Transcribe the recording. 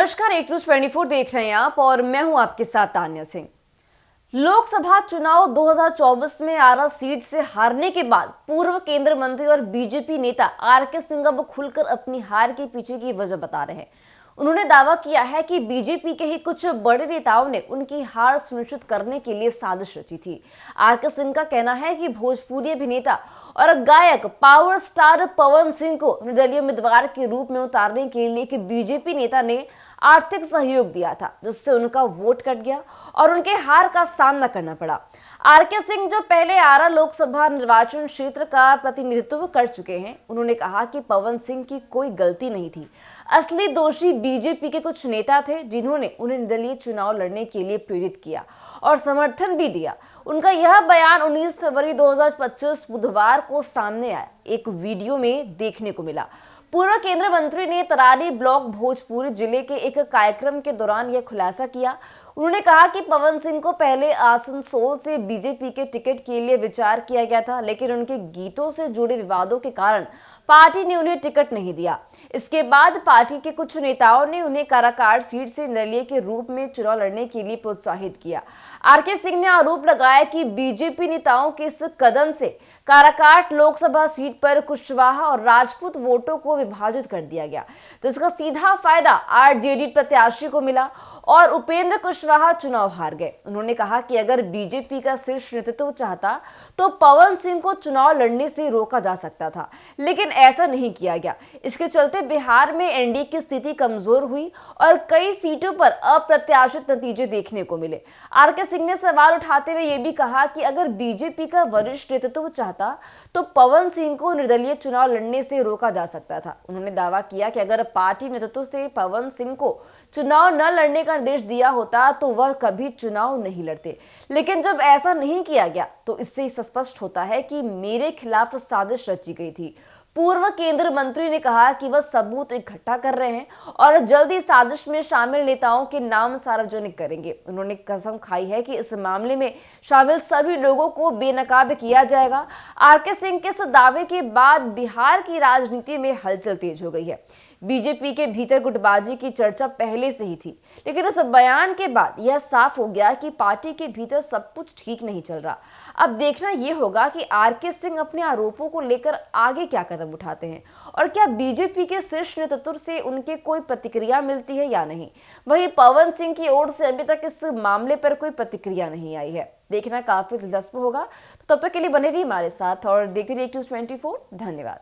नमस्कार, एक न्यूज 24 देख रहे हैं आप और मैं हूं आपके साथ तान्या सिंह। लोकसभा चुनाव 2024 में आरा सीट से हारने के बाद पूर्व केंद्रीय मंत्री और बीजेपी नेता आरके सिंह अब खुलकर अपनी हार के पीछे की वजह बता रहे हैं। उन्होंने दावा किया है कि बीजेपी के ही कुछ बड़े नेताओं ने उनकी हार सुनिश्चित करने के लिए साजिश रची थी। आरके सिंह का कहना है कि भोजपुरी अभिनेता और गायक पावर स्टार पवन सिंह को निर्दलीय उम्मीदवार के रूप में उतारने के लिए कि बीजेपी नेता ने आर्थिक सहयोग दिया था, जिससे उनका वोट कट गया और उनके हार का सामना करना पड़ा। आरके सिंह, जो पहले आरा लोकसभा निर्वाचन क्षेत्र का प्रतिनिधित्व कर चुके हैं, उन्होंने कहा कि पवन सिंह की कोई गलती नहीं थी। असली दोषी बीजेपी के कुछ नेता थे, जिन्होंने उन्हें निर्दलीय चुनाव लड़ने के लिए प्रेरित किया और समर्थन भी दिया। उनका यह बयान 19 फरवरी 2025 बुधवार को सामने आया एक वीडियो में देखने को मिला। पूर्व केंद्रीय मंत्री ने तरारी ब्लॉक भोजपुर जिले के एक कार्यक्रम के दौरान यह खुलासा किया। उन्होंने कहा कि पवन सिंह को पहले आसनसोल से बीजेपी के टिकट के लिए विचार किया गया था, लेकिन उनके गीतों से जुड़े विवादों के कारण पार्टी ने उन्हें टिकट नहीं दिया। इसके बाद पार्टी के कुछ नेताओं ने उन्हें काराकाट सीट से निर्दलीय के रूप में चुनाव लड़ने के लिए प्रोत्साहित किया। आरके सिंह ने आरोप लगाया कि बीजेपी नेताओं के इस कदम से काराकाट लोकसभा सीट पर कुशवाहा और राजपूत वोटों को विभाजित कर दिया गया, जिसका सीधा फायदा आरजेडी प्रत्याशी को मिला और उपेंद्र कुशवाहा चुनाव हार गए। उन्होंने कहा कि अगर बीजेपी का शीर्ष नेतृत्व चाहता तो पवन सिंह को चुनाव लड़ने से रोका जा सकता था, लेकिन ऐसा नहीं किया गया। इसके चलते बिहार में एनडीए की स्थिति कमजोर हुई और कई सीटों पर अप्रत्याशित नतीजे देखने को मिले। आरके सिंह ने सवाल उठाते हुए यह भी कहा कि अगर बीजेपी का वरिष्ठ नेतृत्व चाहता तो पवन सिंह को निर्दलीय चुनाव लड़ने से रोका जा सकता था। उन्होंने दावा किया कि अगर पार्टी नेतृत्व से पवन सिंह को चुनाव न लड़ने का निर्देश दिया होता तो वह कभी चुनाव नहीं लड़ते, लेकिन जब ऐसा नहीं किया गया तो इससे स्पष्ट होता है कि मेरे खिलाफ साजिश रची गई थी। पूर्व केंद्रीय मंत्री ने कहा कि वह सबूत इकट्ठा कर रहे हैं और जल्द ही साजिश में शामिल नेताओं के नाम सार्वजनिक करेंगे। उन्होंने कसम खाई है कि इस मामले में शामिल सभी लोगों को बेनकाब किया जाएगा। आरके सिंह के इस दावे के बाद बिहार की राजनीति में हलचल तेज हो गई है। बीजेपी के भीतर गुटबाजी की चर्चा पहले से ही थी, लेकिन उस बयान के बाद यह साफ हो गया कि पार्टी के भीतर सब कुछ ठीक नहीं चल रहा। अब देखना यह होगा कि आरके सिंह अपने आरोपों को लेकर आगे क्या कदम उठाते हैं और क्या बीजेपी के शीर्ष नेतृत्व से उनके कोई प्रतिक्रिया मिलती है या नहीं। वहीं पवन सिंह की ओर से अभी तक इस मामले पर कोई प्रतिक्रिया नहीं आई है। देखना काफी दिलचस्प होगा। तो तब तक के लिए बने रहिए हमारे साथ और देखते रहिए न्यूज़ 24। धन्यवाद।